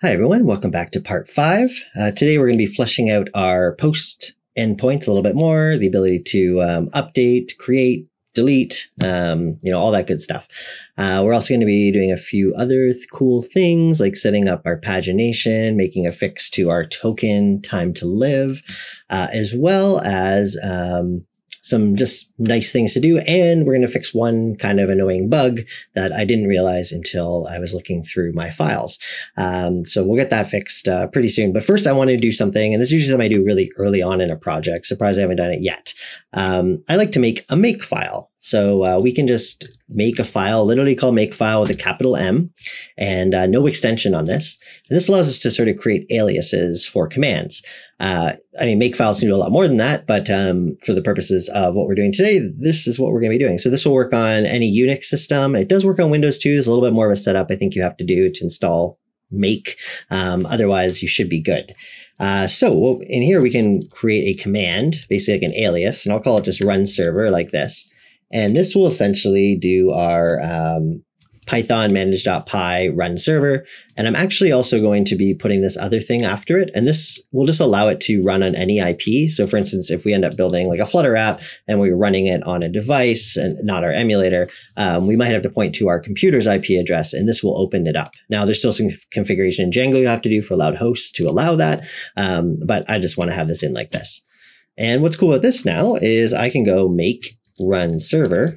Hi, everyone. Welcome back to part 5. Today, we're going to be fleshing out our post endpoints a little bit more, the ability to update, create, delete, all that good stuff. We're also going to be doing a few other cool things like setting up our pagination, making a fix to our token time to live, as well as some just nice things to do. And we're going to fix one kind of annoying bug that I didn't realize until I was looking through my files. So we'll get that fixed pretty soon. But first I want to do something, and this is usually something I do really early on in a project. Surprised I haven't done it yet. I like to make a make file. So we can just make a file, literally called make file with a capital M and no extension on this. And this allows us to sort of create aliases for commands. Make files can do a lot more than that, but for the purposes of what we're doing today, this is what we're going to be doing. So this will work on any Unix system. It does work on Windows too. There's a little bit more of a setup I think you have to do to install make. Otherwise, you should be good. So in here, we can create a command, basically like an alias, and I'll call it just run server like this. And this will essentially do our Python manage.py run server. And I'm actually also going to be putting this other thing after it. And this will just allow it to run on any IP. So for instance, if we end up building like a Flutter app and we're running it on a device and not our emulator, we might have to point to our computer's IP address, and this will open it up. Now, there's still some configuration in Django you have to do for allowed hosts to allow that. But I just want to have this in like this. And what's cool about this now is I can go make run server,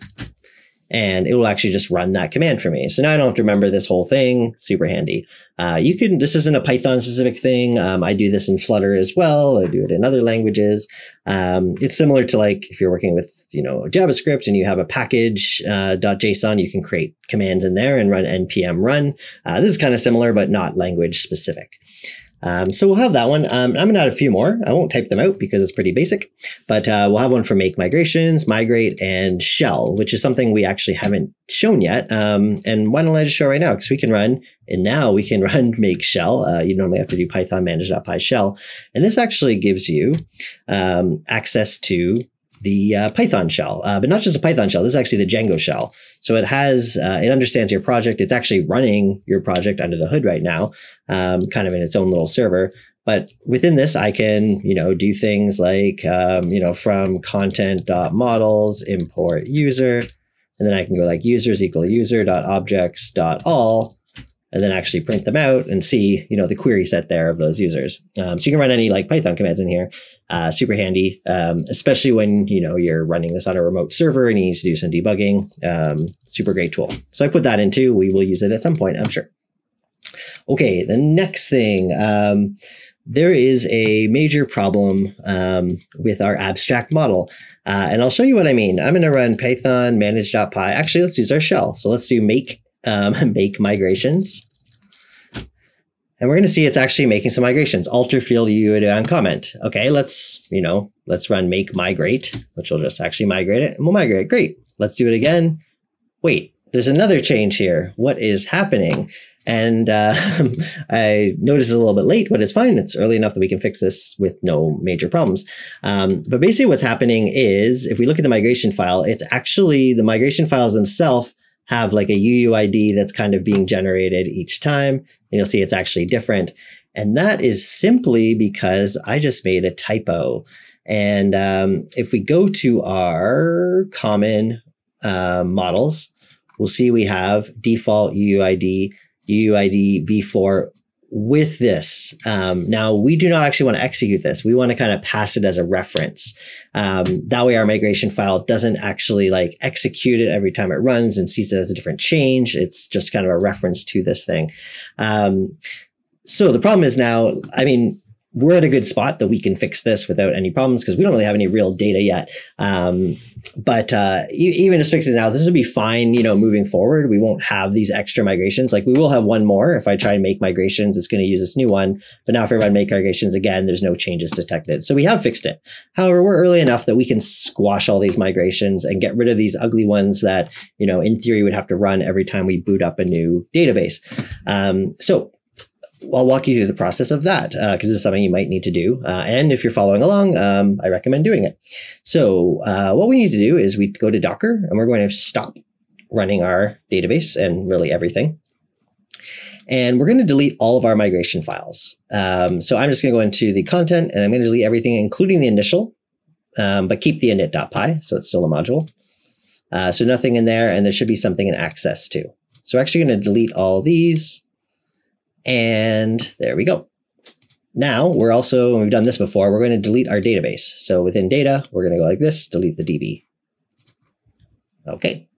and it will actually just run that command for me. So now I don't have to remember this whole thing. Super handy. This isn't a Python specific thing. I do this in Flutter as well. I do it in other languages. It's similar to like if you're working with, JavaScript and you have a package .json, you can create commands in there and run npm run. This is kind of similar, but not language specific. So we'll have that one. I'm going to add a few more. I won't type them out because it's pretty basic, but we'll have one for make migrations, migrate, and shell, which is something we actually haven't shown yet. And why don't I just show right now? Because we can run make shell. You normally have to do Python manage.py shell. And this actually gives you access to the Python shell, but not just a Python shell. This is actually the Django shell. So it has, it understands your project. It's actually running your project under the hood right now, kind of in its own little server. But within this, I can, do things like, from content.models, import user, and then I can go like users equal user.objects.all, and then actually print them out and see, the query set there of those users. So you can run any like Python commands in here. Super handy, especially when, you're running this on a remote server and you need to do some debugging. Super great tool. So I put that in too. We will use it at some point, I'm sure. Okay, the next thing, there is a major problem with our abstract model. And I'll show you what I mean. I'm going to run Python manage.py. Actually, let's use our shell. So let's do make migrations. And we're going to see it's actually making some migrations. Alter field UUID on comment. Okay, let's run make migrate, which will just actually migrate it, and we'll migrate. Great. Let's do it again. Wait, there's another change here. What is happening? And I noticed it's a little bit late, but it's fine. It's early enough that we can fix this with no major problems. But basically what's happening is if we look at the migration file, it's actually the migration files themselves have like a UUID that's kind of being generated each time. And you'll see it's actually different. And that is simply because I just made a typo. And if we go to our common models, we'll see we have default UUID v4 with this. Now, we do not actually want to execute this. We want to kind of pass it as a reference. That way our migration file doesn't actually like execute it every time it runs and sees it as a different change. It's just kind of a reference to this thing. So the problem is now, we're at a good spot that we can fix this without any problems because we don't really have any real data yet. But even just fixes now, this will be fine, moving forward. We won't have these extra migrations. Like we will have one more. If I try and make migrations, it's going to use this new one. But now if I run make migrations again, there's no changes detected. So we have fixed it. However, we're early enough that we can squash all these migrations and get rid of these ugly ones that, in theory would have to run every time we boot up a new database. So I'll walk you through the process of that because this is something you might need to do. And if you're following along, I recommend doing it. So what we need to do is we go to Docker and we're going to stop running our database and really everything. And we're going to delete all of our migration files. So I'm just going to go into the content and I'm going to delete everything, including the initial, but keep the init.py. So it's still a module. So nothing in there, and there should be something in access too. So we're actually going to delete all these. And there we go. Now we're also, we've done this before, we're going to delete our database. So within data, we're going to go like this, delete the DB. Okay.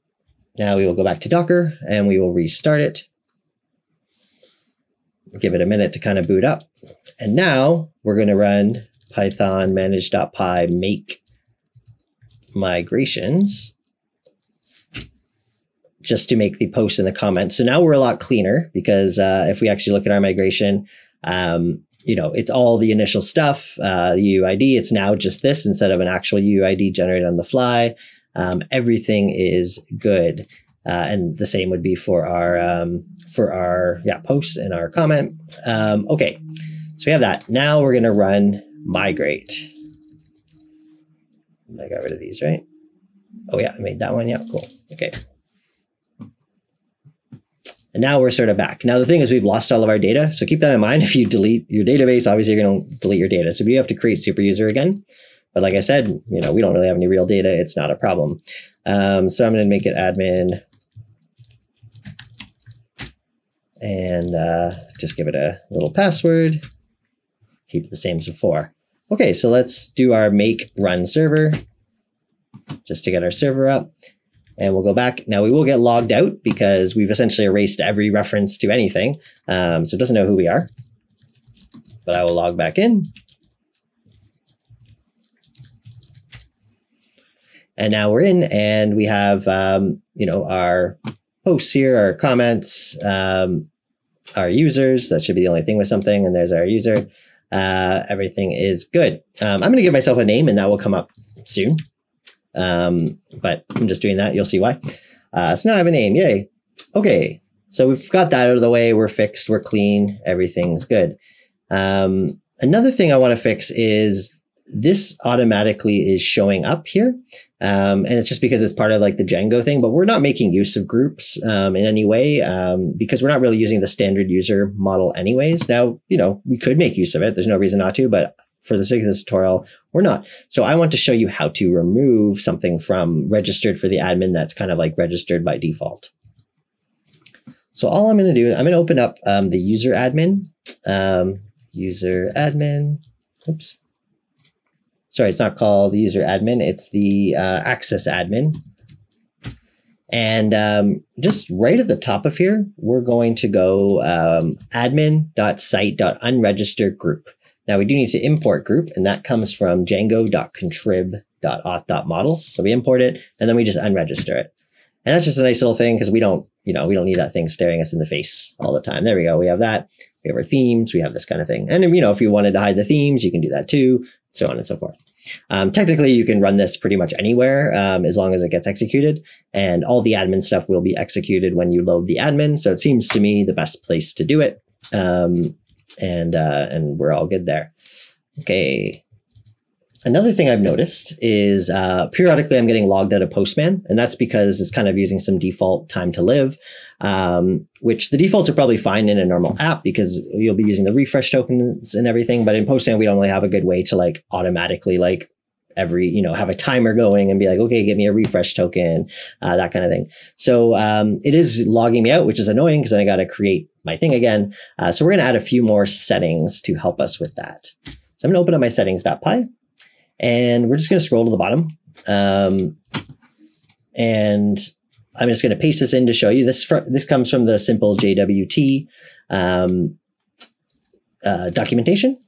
Now we will go back to Docker and we will restart it. Give it a minute to kind of boot up. And now we're going to run python manage.py make migrations just to make the post and the comment. So now we're a lot cleaner because if we actually look at our migration, it's all the initial stuff, the UUID. It's now just this instead of an actual UUID generated on the fly. Everything is good. And the same would be for our posts and our comment. Okay, so we have that. Now we're going to run migrate. I got rid of these, right? Oh yeah, I made that one. Yeah, cool. Okay. And now we're sort of back. Now the thing is we've lost all of our data. So keep that in mind. If you delete your database, obviously you're going to delete your data. So we have to create super user again. But like I said, we don't really have any real data. It's not a problem. So I'm going to make it admin and just give it a little password. Keep it the same as before. Okay, so let's do our make run server just to get our server up. And we'll go back. Now we will get logged out because we've essentially erased every reference to anything. So it doesn't know who we are, but I will log back in. And now we're in and we have, our posts here, our comments, our users. That should be the only thing with something. And there's our user. Everything is good. I'm going to give myself a name and that will come up soon. But I'm just doing that. You'll see why. So now I have a name. Yay. Okay. So we've got that out of the way. We're fixed. We're clean. Everything's good. Another thing I want to fix is this automatically is showing up here. And it's just because it's part of like the Django thing, but we're not making use of groups in any way because we're not really using the standard user model anyways. Now, we could make use of it. There's no reason not to, but for the sake of this tutorial, we're not. So I want to show you how to remove something from registered for the admin that's kind of like registered by default. So all I'm going to do, I'm going to open up the user admin. Oops. Sorry, it's not called the user admin. It's the access admin. And just right at the top of here, we're going to go admin.site.unregistered group. Now we do need to import group, and that comes from django.contrib.auth.models. So we import it, and then we just unregister it. And that's just a nice little thing because we don't need that thing staring us in the face all the time. There we go. We have that. We have our themes. We have this kind of thing. And if you wanted to hide the themes, you can do that too, so on and so forth. Technically, you can run this pretty much anywhere as long as it gets executed. And all the admin stuff will be executed when you load the admin. So it seems to me the best place to do it. And we're all good there. Okay. Another thing I've noticed is periodically I'm getting logged out of Postman, and that's because it's kind of using some default time to live, which the defaults are probably fine in a normal app because you'll be using the refresh tokens and everything. But in Postman, we don't really have a good way to like automatically like have a timer going and be like, okay, give me a refresh token, that kind of thing. So it is logging me out, which is annoying because then I got to create my thing again. So we're going to add a few more settings to help us with that. So I'm going to open up my settings.py. And we're just going to scroll to the bottom. And I'm just going to paste this in to show you. This comes from the simple JWT documentation.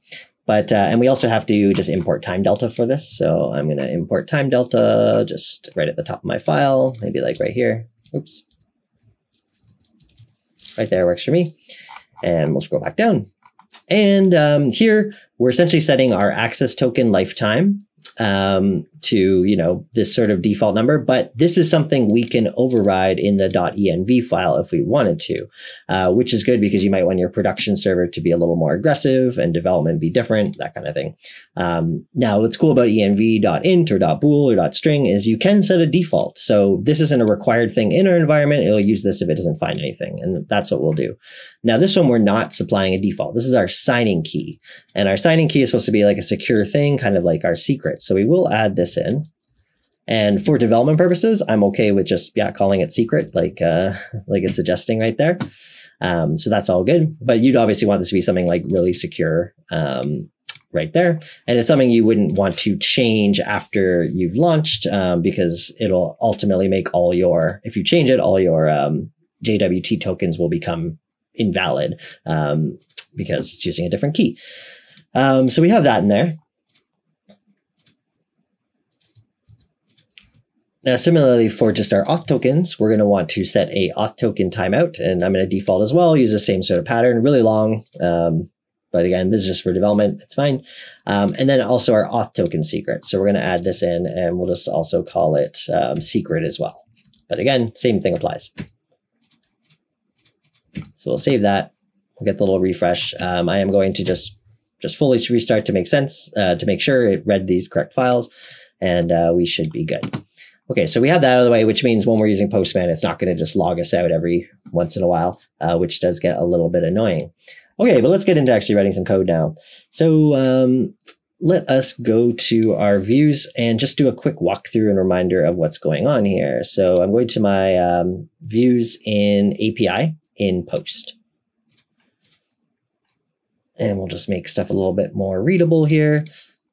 But and we also have to just import time delta for this. So I'm going to import time delta just right at the top of my file, maybe like right here. Oops. Right there works for me. And we'll scroll back down. And here we're essentially setting our access token lifetime to, you know, this sort of default number, but this is something we can override in the .env file if we wanted to, which is good because you might want your production server to be a little more aggressive and development be different, that kind of thing. Now, what's cool about env.int or .bool or .string is you can set a default. So this isn't a required thing in our environment. It'll use this if it doesn't find anything, and that's what we'll do. Now, this one, we're not supplying a default. This is our signing key, and our signing key is supposed to be like a secure thing, kind of like our secret. So we will add this in. And for development purposes, I'm okay with just calling it secret, like it's suggesting right there. So that's all good. But you'd obviously want this to be something like really secure right there. And it's something you wouldn't want to change after you've launched because it'll ultimately make all your, if you change it, all your JWT tokens will become invalid because it's using a different key. So we have that in there. Now, similarly, for just our auth tokens, we're going to want to set a auth token timeout, and I'm going to default as well, use the same sort of pattern, really long. But again, this is just for development. It's fine. And then also our auth token secret. So we're going to add this in, and we'll just also call it secret as well. But again, same thing applies. So we'll save that. We'll get the little refresh. I am going to just fully restart to make sense, to make sure it read these correct files, and we should be good. Okay, so we have that out of the way, which means when we're using Postman, it's not going to just log us out every once in a while, which does get a little bit annoying. Okay, but let's get into actually writing some code now. So let us go to our views and just do a quick walkthrough and reminder of what's going on here. So I'm going to my views in API in Post. And we'll just make stuff a little bit more readable here.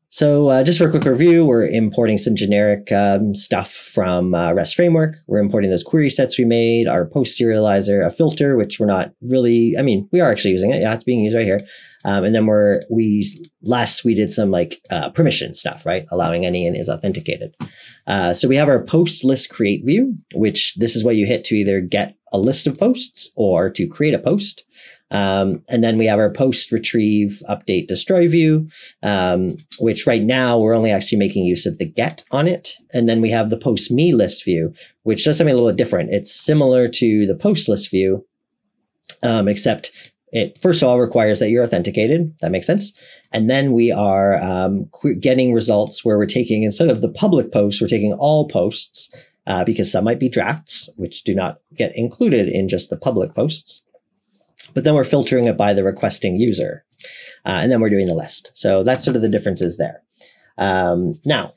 So just for a quick review, we're importing some generic stuff from REST framework. We're importing those query sets we made, our post serializer, a filter, which we're not really, I mean, we are actually using it. Yeah, it's being used right here. And then we did some like permission stuff, right? Allowing any and is authenticated. So we have our post list create view, which this is what you hit to either get a list of posts or to create a post. And then we have our post retrieve update destroy view, which right now we're only actually making use of the get on it. And then we have the post me list view, which does something a little bit different. It's similar to the post list view, except it first of all requires that you're authenticated. That makes sense. And then we are getting results where we're taking, instead of the public posts, we're taking all posts because some might be drafts, which do not get included in just the public posts. But then we're filtering it by the requesting user. And then we're doing the list. So that's sort of the differences there. Now,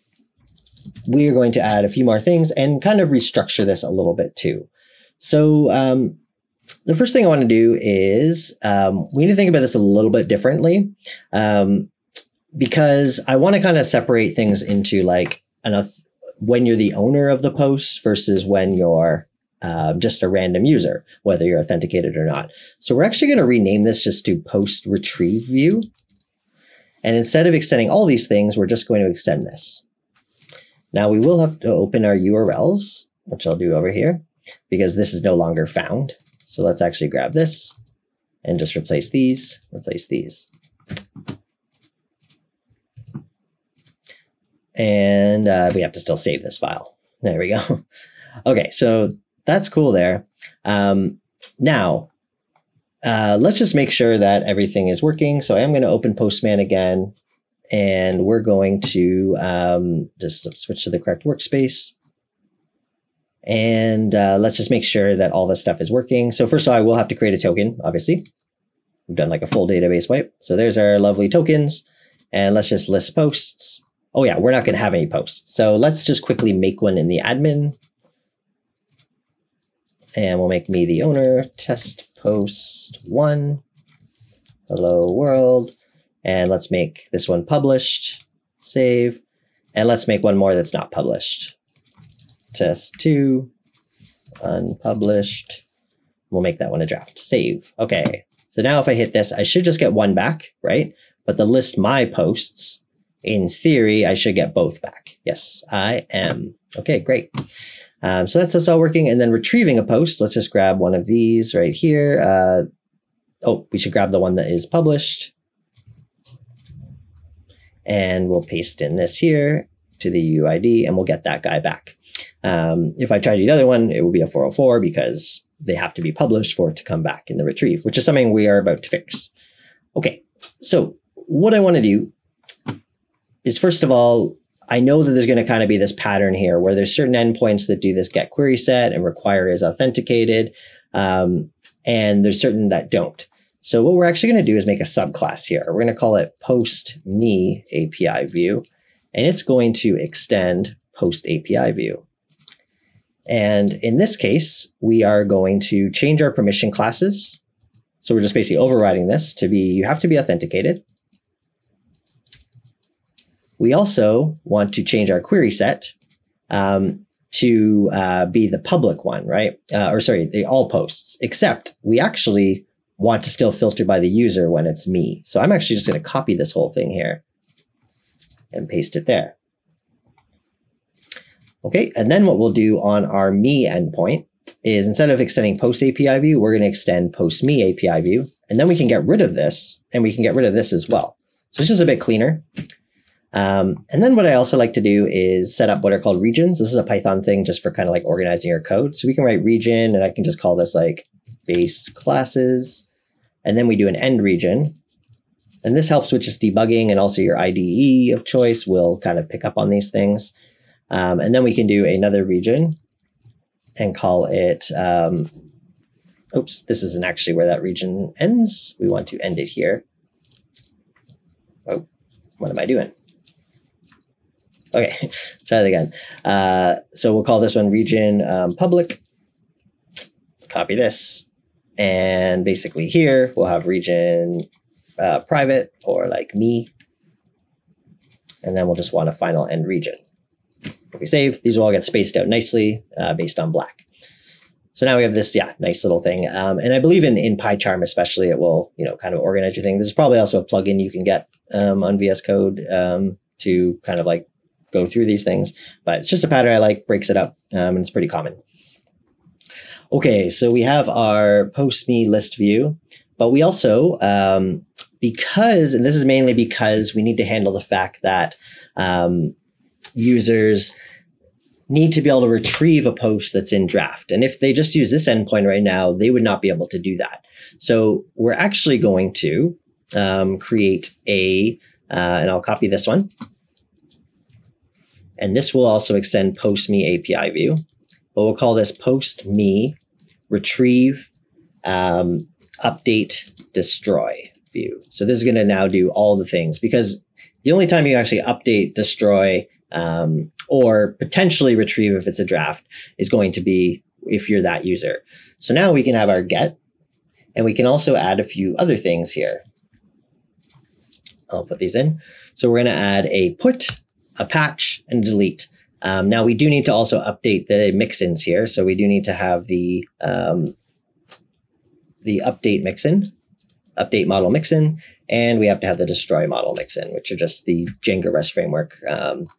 we are going to add a few more things and kind of restructure this a little bit too. So the first thing I want to do is we need to think about this a little bit differently because I want to kind of separate things into like when you're the owner of the post versus when you're just a random user, whether you're authenticated or not. So we're actually going to rename this just to post retrieve view. And instead of extending all these things, we're just going to extend this. Now we will have to open our URLs, which I'll do over here because this is no longer found. So let's actually grab this and just replace these. And we have to still save this file. There we go. Okay, so that's cool there. Now, let's just make sure that everything is working. So I am going to open Postman again, and we're going to just switch to the correct workspace. And let's just make sure that all this stuff is working. So first of all, I will have to create a token, obviously. We've done like a full database wipe. So there's our lovely tokens. And let's just list posts. Oh yeah, we're not going to have any posts. So let's just quickly make one in the admin. And we'll make me the owner, test post 1, hello world. And let's make this one published, save. And let's make one more that's not published. Test 2, unpublished. We'll make that one a draft, save. Okay, so now if I hit this, I should just get one back, right? But the list my posts, in theory, I should get both back. Yes, I am. Okay, great. So that's all working. And then retrieving a post, let's just grab one of these right here. Oh, we should grab the one that is published. and we'll paste in this here to the UID, and we'll get that guy back. If I try to do the other one, it will be a 404 because they have to be published for it to come back in the retrieve, which is something we are about to fix. Okay, so what I want to do is, first of all, I know that there's going to kind of be this pattern here where there's certain endpoints that do this get query set and require is authenticated, and there's certain that don't. So what we're actually going to do is make a subclass here. We're going to call it post me API view, and it's going to extend post API view. And in this case, we are going to change our permission classes. So we're just basically overriding this to be, you have to be authenticated. We also want to change our query set to be the public one, right? Or sorry, the all posts, except we actually want to still filter by the user when it's me. So I'm actually just going to copy this whole thing here and paste it there. Okay, and then what we'll do on our me endpoint is, instead of extending post API view, we're going to extend post me API view, and then we can get rid of this, and we can get rid of this as well. So it's just a bit cleaner. And then what I also like to do is set up what are called regions. This is a Python thing just for kind of like organizing your code. So we can write region, and I can just call this like base classes, and then we do an end region. And this helps with just debugging, and also your IDE of choice will kind of pick up on these things. And then we can do another region and call it, oops, this isn't actually where that region ends. We want to end it here. Oh, what am I doing? Okay, try that again. So we'll call this one region public. Copy this. And basically here we'll have region private, or like me. And then we'll just want a final end region. If we save, these will all get spaced out nicely based on black. So now we have this, yeah, nice little thing. And I believe in PyCharm especially, it will, kind of organize your thing. There's probably also a plugin you can get on VS Code to kind of like go through these things. But it's just a pattern I like, breaks it up, and it's pretty common. Okay, so we have our post me list view, but we also, because, and this is mainly because we need to handle the fact that users need to be able to retrieve a post that's in draft. And if they just use this endpoint right now, they would not be able to do that. So we're actually going to create and I'll copy this one. And this will also extend post me API view. But we'll call this post me retrieve update destroy view. So this is going to now do all the things, because the only time you actually update, destroy, or potentially retrieve if it's a draft is going to be if you're that user. So now we can have our get, and we can also add a few other things here. I'll put these in. So we're going to add a put, a patch, and a delete. Now we do need to also update the mixins here. So we do need to have the update mixin, update model mixin, and we have to have the destroy model mixin, which are just the Django REST framework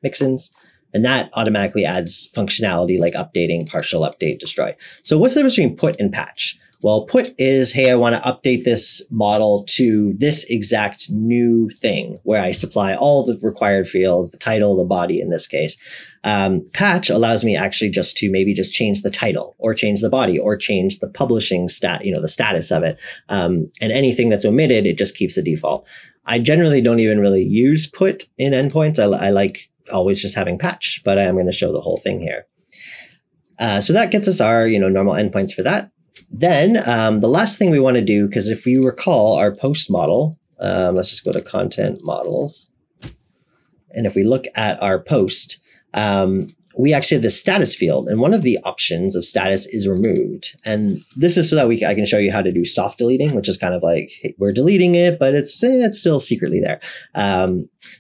mixins. And that automatically adds functionality like updating, partial update, destroy. So what's the difference between put and patch? Well, put is, hey, I want to update this model to this exact new thing where I supply all the required fields, the title, the body in this case. Patch allows me actually just to maybe just change the title or change the body or change the publishing the status of it. And anything that's omitted, it just keeps the default. I generally don't even really use put in endpoints. I like always just having patch, but I am going to show the whole thing here. So that gets us our normal endpoints for that. Then the last thing we want to do, because if you recall our post model, let's just go to content models. And if we look at our post, we actually have the status field, and one of the options of status is removed. And this is so that I can show you how to do soft deleting, which is kind of like, hey, we're deleting it, but it's still secretly there.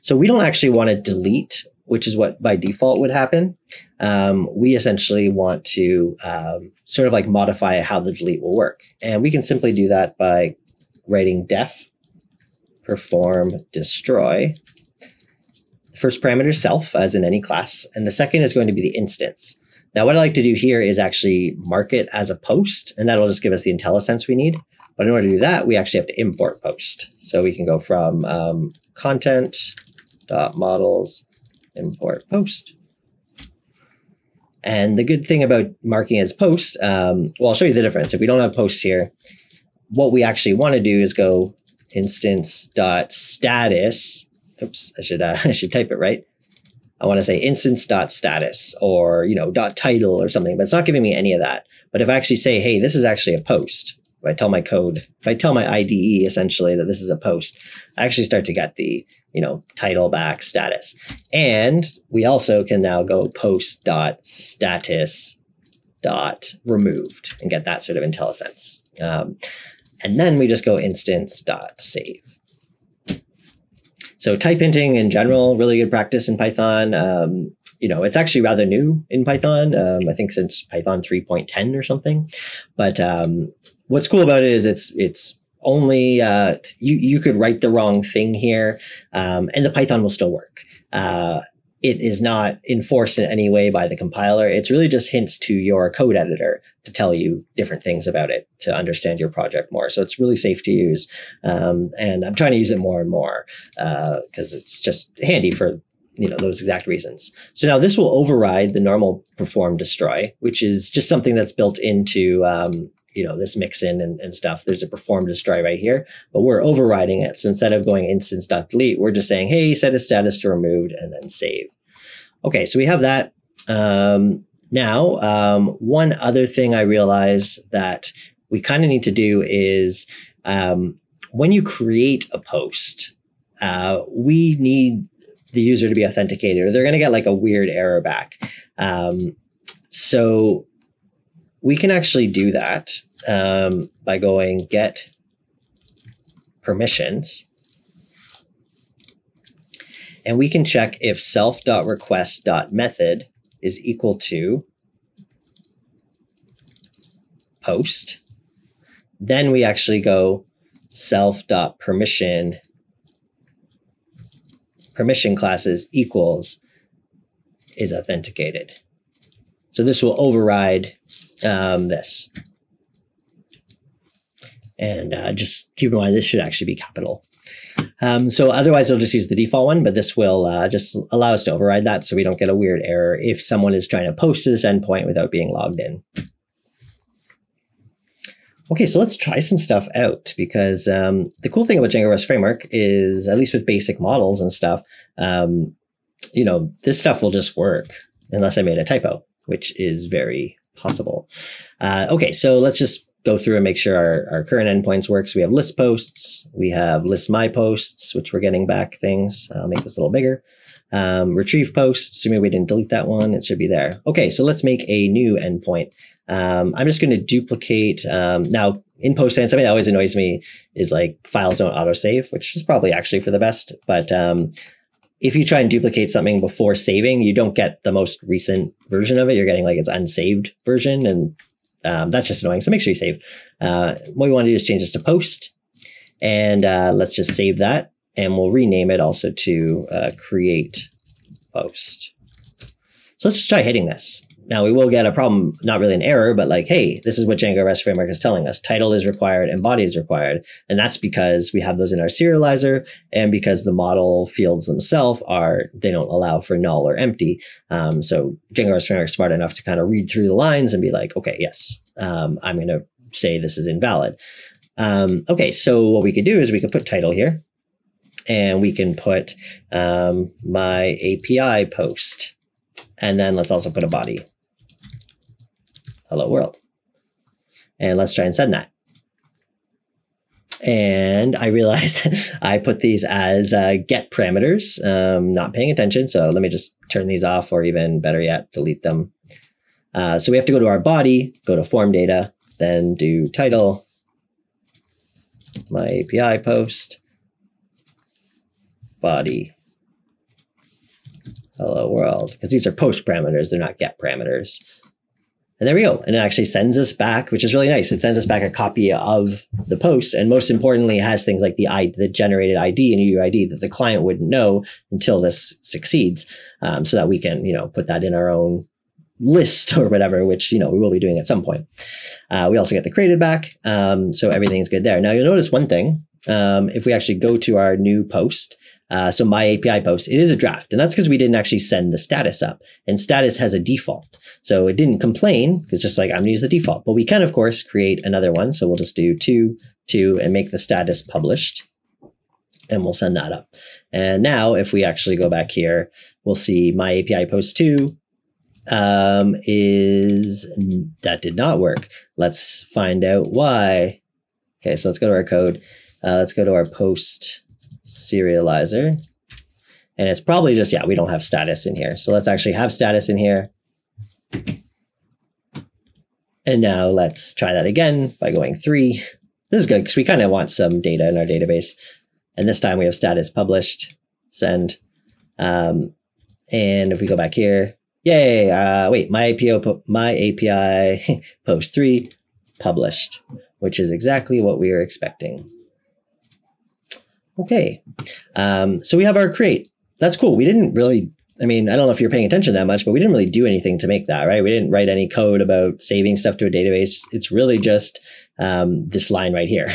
So we don't actually want to delete, which is what by default would happen. We essentially want to sort of like modify how the delete will work. And we can simply do that by writing def perform destroy. The first parameter is self, as in any class. And the second is going to be the instance. Now, what I like to do here is actually mark it as a post, and that'll just give us the IntelliSense we need. But in order to do that, we actually have to import post. So we can go from content dot models import post. And the good thing about marking as post, well, I'll show you the difference. If we don't have posts here, what we actually want to do is go instance.status. Oops, I should type it right. I want to say instance.status or, dot title or something, but it's not giving me any of that. But if I actually say, hey, this is actually a post, if I tell my code, if I tell my IDE essentially that this is a post, I actually start to get the, title back status. And we also can now go post.status.removed and get that sort of IntelliSense. And then we just go instance.save. So type hinting in general, really good practice in Python. It's actually rather new in Python. I think since Python 3.10 or something. But what's cool about it is it's only you could write the wrong thing here, and the Python will still work. It is not enforced in any way by the compiler. It's really just hints to your code editor to tell you different things about it, to understand your project more. So it's really safe to use. And I'm trying to use it more and more because it's just handy for those exact reasons. So now this will override the normal perform destroy, which is just something that's built into this mixin and stuff. There's a perform destroy right here, but we're overriding it. So instead of going instance.delete, we're just saying, hey, set its status to removed and then save. Okay, so we have that. Now, one other thing I realized that we kind of need to do is when you create a post, we need the user to be authenticated or they're going to get like a weird error back. So we can actually do that by going get permissions. And we can check if self.request.method is equal to post. Then we actually go self.permission classes equals is authenticated. So this will override this. And just keep in mind, this should actually be capital. So otherwise, it'll just use the default one, but this will just allow us to override that so we don't get a weird error if someone is trying to post to this endpoint without being logged in. Okay, so let's try some stuff out because the cool thing about Django REST Framework is, at least with basic models and stuff, this stuff will just work unless I made a typo, which is very possible. Okay, so let's just go through and make sure our current endpoints work. So we have list posts, we have list my posts, which we're getting back things. I'll make this a little bigger. Retrieve posts, assuming we didn't delete that one, it should be there. Okay, so let's make a new endpoint. I'm just going to duplicate, now in Postman, something that always annoys me is like files don't autosave, which is probably actually for the best. But if you try and duplicate something before saving, you don't get the most recent version of it. You're getting like its unsaved version, and that's just annoying. So make sure you save. What we want to do is change this to post, and let's just save that, and we'll rename it also to create post. So let's just try hitting this. Now we will get a problem, not really an error, but like, hey, this is what Django REST Framework is telling us. Title is required and body is required. And that's because we have those in our serializer and because the model fields themselves they don't allow for null or empty. So Django REST Framework is smart enough to kind of read through the lines and be like, okay, yes, I'm going to say this is invalid. Okay, so what we could do is we could put title here and we can put my API post. And then let's also put a body. Hello world. And let's try and send that. And I realized I put these as get parameters, not paying attention. So let me just turn these off, or even better yet, delete them. So we have to go to our body, go to form data, then do title, my API post, body, hello world, because these are post parameters, they're not get parameters. And there we go. And it actually sends us back, which is really nice. It sends us back a copy of the post. And most importantly, it has things like the generated ID and UUID that the client wouldn't know until this succeeds. So that we can, put that in our own list or whatever, which, we will be doing at some point. We also get the created back. So everything's good there. Now you'll notice one thing. if we actually go to our new post, so my API post, it is a draft. And that's because we didn't actually send the status up. And status has a default. So it didn't complain. It's just like, I'm going to use the default. But we can, of course, create another one. So we'll just do 2 and make the status published. And we'll send that up. And now if we actually go back here, we'll see my API post 2 that did not work. Let's find out why. Okay, so let's go to our code. Let's go to our post serializer. And it's probably just, yeah, we don't have status in here. So let's actually have status in here. And now let's try that again by going 3. This is good because we kind of want some data in our database. And this time we have status published, send. And if we go back here, yay, wait, my API post 3 published, which is exactly what we were expecting. Okay, so we have our create. That's cool. We didn't really, I mean, I don't know if you're paying attention that much, but we didn't really do anything to make that, right? We didn't write any code about saving stuff to a database. It's really just this line right here,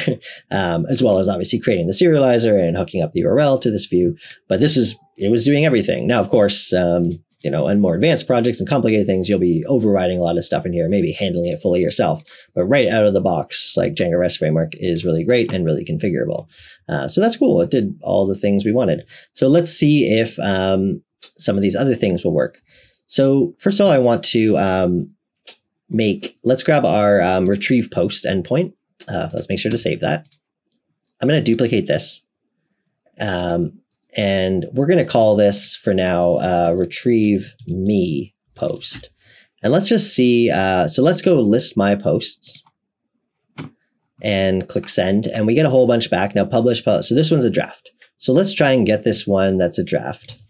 as well as obviously creating the serializer and hooking up the URL to this view. But it was doing everything. Now, of course, you know, on more advanced projects and complicated things, you'll be overriding a lot of stuff in here, maybe handling it fully yourself. But right out of the box, like Django REST framework is really great and really configurable. So that's cool. It did all the things we wanted. So let's see if some of these other things will work. So first of all, I want to let's grab our retrieve post endpoint. Let's make sure to save that. I'm going to duplicate this. And we're going to call this for now retrieve me post. And let's just see. So let's go list my posts and click send. And we get a whole bunch back. Now publish. So this one's a draft. So let's try and get this one that's a draft.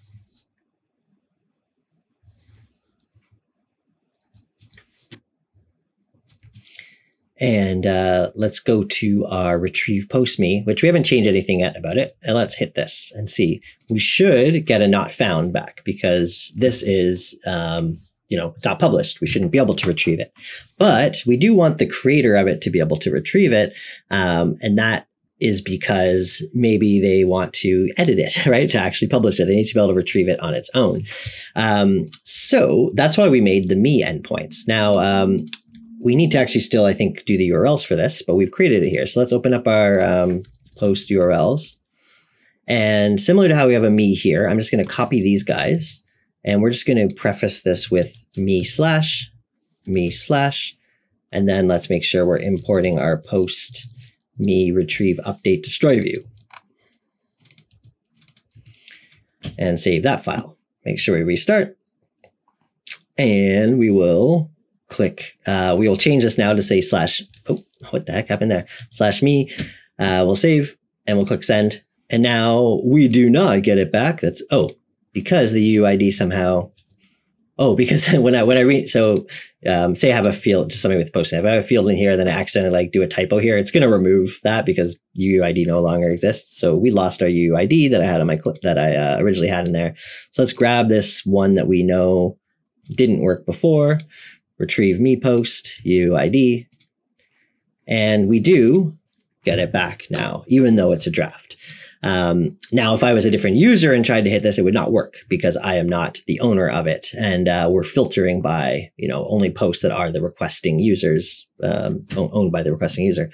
And let's go to our retrieve post me, which we haven't changed anything yet about it. And let's hit this and see. We should get a not found back because this is, you know, it's not published. We shouldn't be able to retrieve it. But we do want the creator of it to be able to retrieve it. And that is because maybe they want to edit it, right? To actually publish it. They need to be able to retrieve it on its own. So that's why we made the me endpoints. Now, we need to actually still, I think, do the URLs for this, but we've created it here. So let's open up our post URLs. And similar to how we have a me here, I'm just going to copy these guys. And we're just going to preface this with me slash, and then let's make sure we're importing our post me retrieve update destroy view. And save that file. Make sure we restart. And we will click, we will change this now to say slash, oh, what the heck happened there? Slash me, we'll save and we'll click send. And now we do not get it back. That's, oh, because the UUID somehow, oh, because when I read, so say I have a field, just something with posting, if I have a field in here, then I accidentally like do a typo here, it's going to remove that because UUID no longer exists. So we lost our UUID that I had on my clip that I originally had in there. So let's grab this one that we know didn't work before. Retrieve me post UUID, and we do get it back now, even though it's a draft. Now, if I was a different user and tried to hit this, it would not work because I am not the owner of it, and we're filtering by only posts that are the requesting users, owned by the requesting user.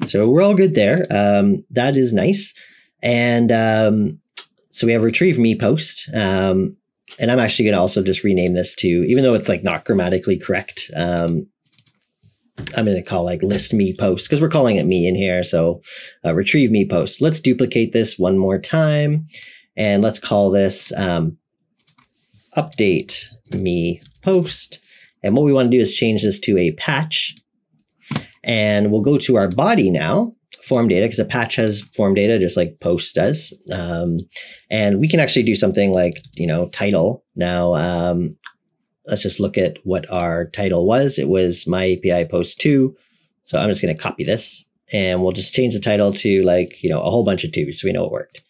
So we're all good there. That is nice, and so we have retrieve me post. And I'm actually going to also just rename this to, even though it's like not grammatically correct, I'm going to call like list me post because we're calling it me in here. So retrieve me post. Let's duplicate this one more time. And let's call this update me post. And what we want to do is change this to a patch. And we'll go to our body now. Form data, because a patch has form data just like post does. And we can actually do something like, title. Now, let's just look at what our title was. It was my API post 2. So I'm just going to copy this and we'll just change the title to like, a whole bunch of 2s so we know it worked.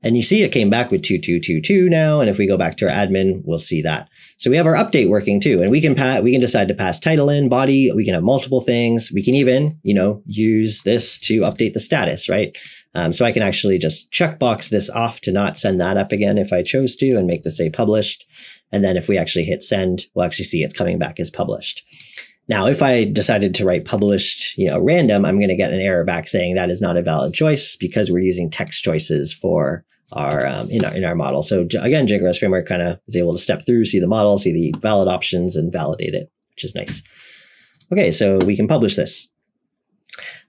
And you see it came back with 2222 now. And if we go back to our admin, we'll see that. So we have our update working too. And we can decide to pass title in, body. We can have multiple things. We can even, use this to update the status, right? So I can actually just checkbox this off to not send that up again if I chose to and make this say published. And then if we actually hit send, we'll actually see it's coming back as published. Now, if I decided to write published, random, I'm going to get an error back saying that is not a valid choice because we're using text choices for our in our model. So again, Django REST Framework kind of is able to step through, see the model, see the valid options, and validate it, which is nice. Okay, so we can publish this.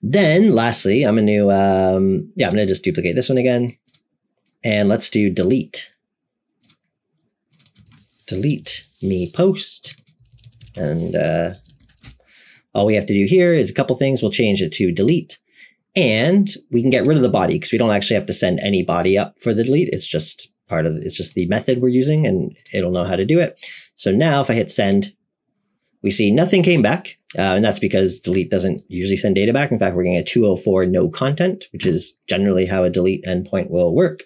Then, lastly, I'm going to just duplicate this one again, and let's do delete. Delete me post, and all we have to do here is a couple things. We'll change it to delete. And we can get rid of the body because we don't actually have to send any body up for the delete. It's just it's just the method we're using and it'll know how to do it. So now if I hit send, we see nothing came back. And that's because delete doesn't usually send data back. In fact, we're getting a 204 no content, which is generally how a delete endpoint will work.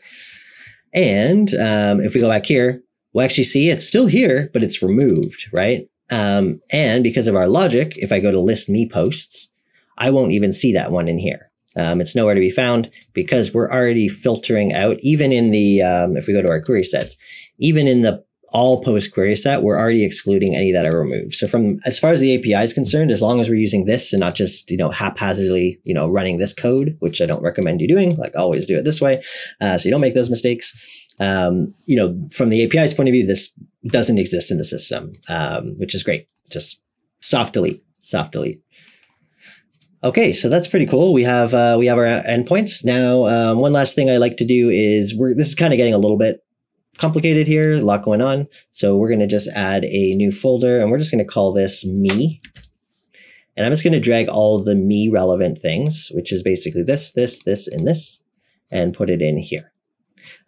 And if we go back here, we'll actually see it's still here, but it's removed, right? And because of our logic, if I go to list me posts, I won't even see that one in here. It's nowhere to be found because we're already filtering out, even in the, if we go to our query sets, even in the all post query set, we're already excluding any that are removed. So as far as the API is concerned, as long as we're using this and not just, haphazardly, running this code, which I don't recommend you doing, like always do it this way. So you don't make those mistakes. From the API's point of view, this doesn't exist in the system, which is great. Just soft delete. Okay, so that's pretty cool. We have our endpoints. Now, one last thing I like to do is this is kind of getting a little bit complicated here, a lot going on. So we're going to just add a new folder and we're just going to call this me. And I'm just going to drag all the me relevant things, which is basically this, and this, and put it in here.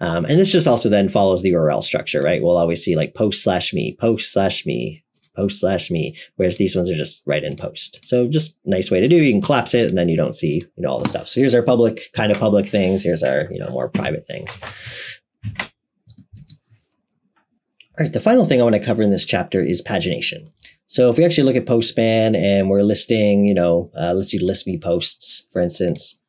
And this just also then follows the URL structure, right? We'll always see like post/me, post/me, post/me, whereas these ones are just right in post. So just nice way to do. You can collapse it and then you don't see, all the stuff. So here's our public things. Here's our, more private things. All right, the final thing I want to cover in this chapter is pagination. So if we actually look at Postman and we're listing, let's do list me posts, for instance,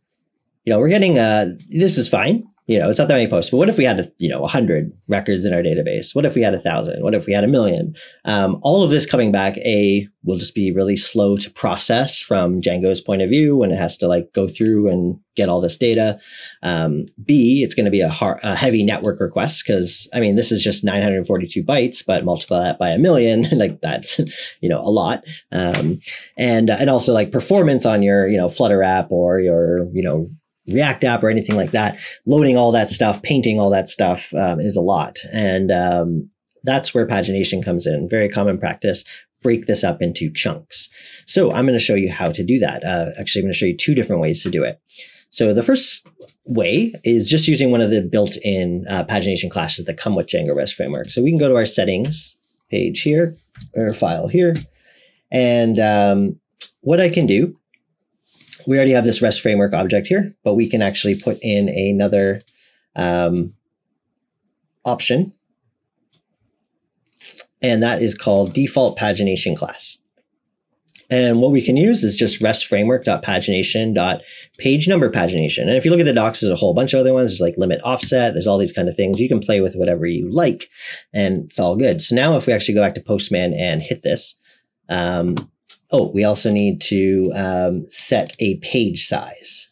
we're getting, this is fine. It's not that many posts, but what if we had, 100 records in our database? What if we had 1,000? What if we had 1,000,000? All of this coming back, will just be really slow to process from Django's point of view when it has to go through and get all this data. B, it's going to be a heavy network request because, this is just 942 bytes, but multiply that by 1,000,000, that's, a lot. And also performance on your, Flutter app or your, React app or anything like that, loading all that stuff, painting all that stuff is a lot. And that's where pagination comes in. Very common practice. Break this up into chunks. So I'm going to show you how to do that. Actually, I'm going to show you two different ways to do it. So the first way is just using one of the built-in pagination classes that come with Django REST Framework. So we can go to our settings page here, or file here. And what I can do, we already have this REST framework object here, but we can actually put in another option. And that is called default pagination class. And what we can use is just REST framework.pagination.page number pagination. And if you look at the docs, there's a whole bunch of other ones. There's limit offset. There's all these kind of things. You can play with whatever you like, and it's all good. So now if we actually go back to Postman and hit this, we also need to set a page size.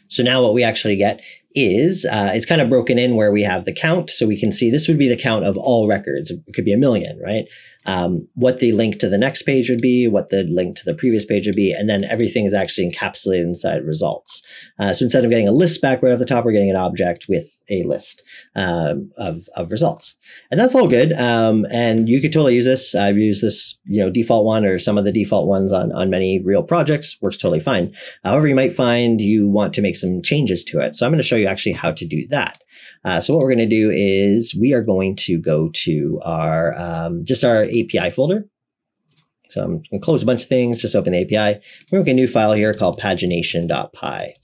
So now what we actually get is it's kind of broken in where we have the count. So we can see this would be the count of all records. It could be 1,000,000, right? What the link to the next page would be, what the link to the previous page would be, and then everything is actually encapsulated inside results. So instead of getting a list back right off the top, we're getting an object with a list of results. And that's all good. And you could totally use this. I've used this, default one or some of the default ones on many real projects. Works totally fine. However, you might find you want to make some changes to it. So I'm going to show you actually how to do that. So what we're going to do is we are going to go to our just our API folder. So I'm going to close a bunch of things, just open the API. We're making a new file here called pagination.py.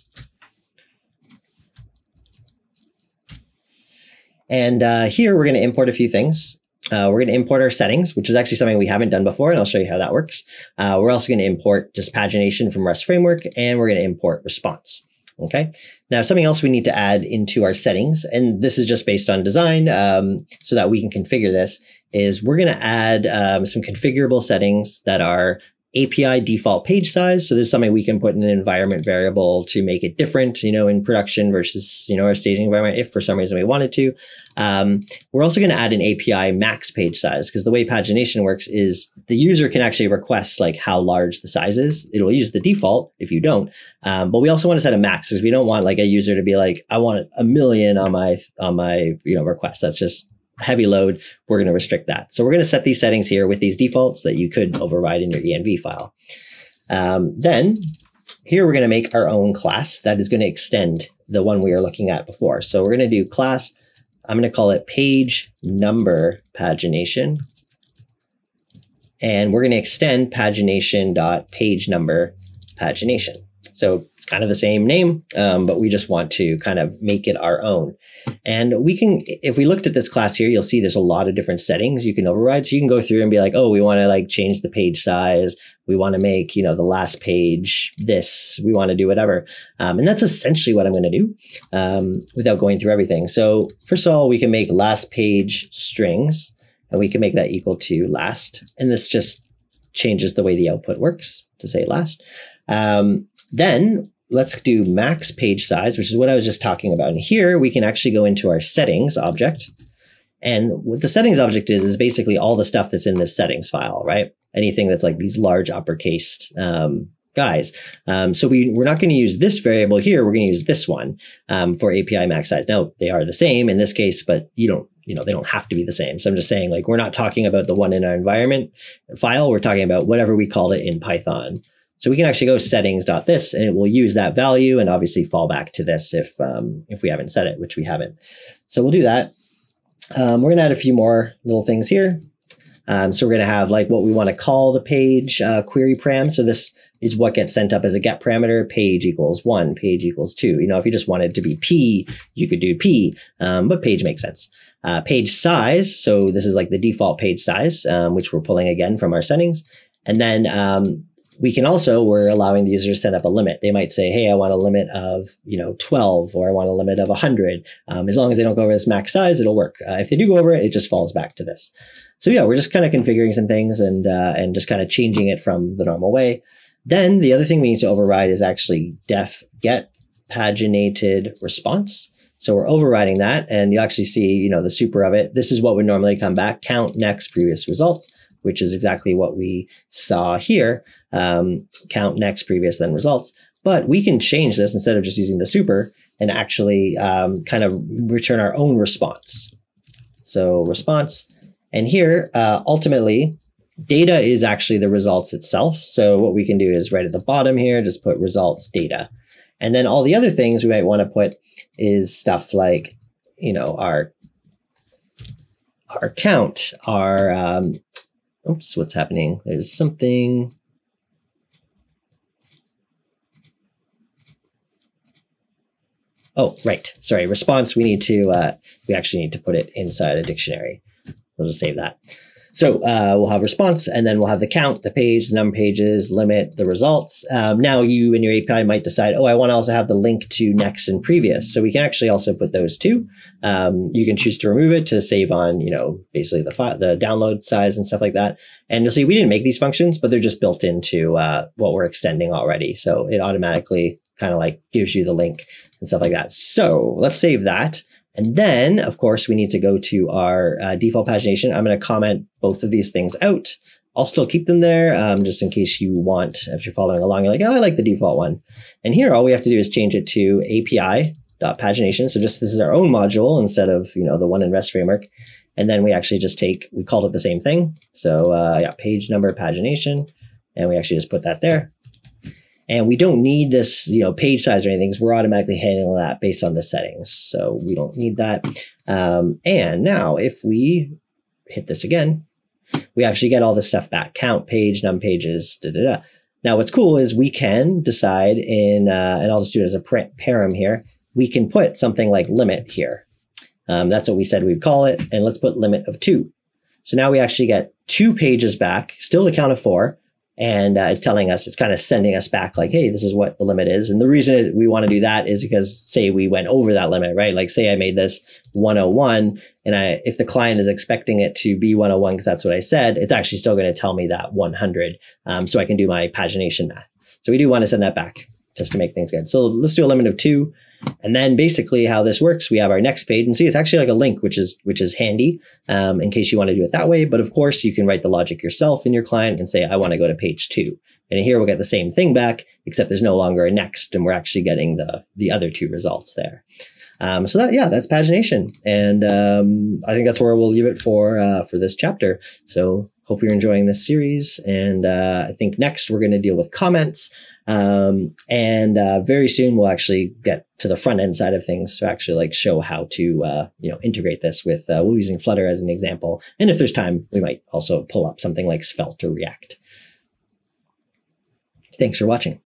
And here we're going to import a few things. We're going to import our settings, which is actually something we haven't done before, and I'll show you how that works. We're also going to import just pagination from REST framework, and we're going to import response. Okay. Now, something else we need to add into our settings, and this is just based on design, so that we can configure this, is we're going to add some configurable settings that are API default page size. So this is something we can put in an environment variable to make it different, in production versus, our staging environment, if for some reason we wanted to. We're also going to add an API max page size, because the way pagination works is the user can actually request like how large the size is. It'll use the default if you don't. But we also want to set a max, because we don't want like a user to be like, I want 1 million on my request. That's just heavy load. We're going to restrict that. So we're going to set these settings here with these defaults that you could override in your env file. Then here we're going to make our own class that is going to extend the one we were looking at before. So we're going to do class. I'm going to call it page number pagination. And we're going to extend pagination.page number pagination. So it's kind of the same name, but we just want to kind of make it our own. And we can, if we looked at this class here, you'll see there's a lot of different settings you can override. So you can go through and be like, oh, we want to like change the page size. We want to make, the last page this, we want to do whatever. And that's essentially what I'm going to do without going through everything. So first of all, we can make last page strings, and we can make that equal to last. And this just changes the way the output works to say last. Then let's do max page size, which is what I was just talking about. And here we can actually go into our settings object. And what the settings object is basically all the stuff that's in this settings file, right? Anything that's like these large uppercase guys. So we're not going to use this variable here. We're going to use this one for API max size. Now they are the same in this case, but they don't have to be the same. So I'm just saying, like, we're not talking about the one in our environment file. We're talking about whatever we called it in Python. So we can actually go settings.this, and it will use that value and obviously fall back to this if we haven't set it, which we haven't. So we'll do that. We're going to add a few more little things here. So we're going to have like what we want to call the page query param. So this is what gets sent up as a get parameter. Page equals 1, page equals 2. If you just wanted it to be P, you could do P, but page makes sense. Page size. So this is like the default page size, which we're pulling again from our settings. And then we're allowing the user to set up a limit. They might say, hey, I want a limit of, 12, or I want a limit of 100. As long as they don't go over this max size, it'll work. If they do go over it, it just falls back to this. So yeah, we're just kind of configuring some things and just kind of changing it from the normal way. Then the other thing we need to override is actually def get paginated response. So we're overriding that, and you actually see, the super of it. This is what would normally come back, count next previous results, which is exactly what we saw here. Count next previous then results. But we can change this instead of just using the super and actually kind of return our own response. So response. And here, ultimately, data is actually the results itself. So what we can do is right at the bottom here, just put results data. And then all the other things we might want to put is stuff like, our count, our, oops, what's happening? There's something. Oh, right. Sorry. Response. We actually need to put it inside a dictionary. We'll just save that. So we'll have response, and then we'll have the count, the page, the number of pages, limit, the results. Now you and your API might decide, oh, I want to also have the link to next and previous. So we can actually also put those too. You can choose to remove it to save on, basically the download size and stuff like that. And you'll see we didn't make these functions, but they're just built into what we're extending already. So it automatically kind of like gives you the link and stuff like that. So let's save that. And then, of course, we need to go to our default pagination. I'm going to comment both of these things out. I'll still keep them there just in case you want, if you're following along, you're like, oh, I like the default one. And here, all we have to do is change it to API.pagination. So just this is our own module instead of, the one in REST framework. And then we actually just we called it the same thing. So yeah, page number pagination. And we actually just put that there. And we don't need this, page size or anything, because we're automatically handling that based on the settings. So we don't need that. And now if we hit this again, we actually get all this stuff back. Count page, num pages, da, da, da. Now, what's cool is we can decide in, and I'll just do it as a param here, we can put something like limit here. That's what we said we'd call it. And let's put limit of 2. So now we actually get 2 pages back, still a count of 4. And it's telling us, it's kind of sending us back like, hey, this is what the limit is. And the reason we want to do that is because, say we went over that limit, right? Like say I made this 101 and if the client is expecting it to be 101 because that's what I said, it's actually still going to tell me that 100. So I can do my pagination math. So we do want to send that back just to make things good. So let's do a limit of 2. And then basically how this works, we have our next page, and see, it's actually like a link, which is handy in case you want to do it that way. But of course, you can write the logic yourself in your client and say, I want to go to page 2. And here we'll get the same thing back, except there's no longer a next, and we're actually getting the other 2 results there. So that's pagination. And I think that's where we'll leave it for this chapter. So hope you're enjoying this series. And I think next we're going to deal with comments. And very soon we'll actually get to the front end side of things to actually like show how to, integrate this with, we'll be using Flutter as an example. And if there's time, we might also pull up something like Svelte or React. Thanks for watching.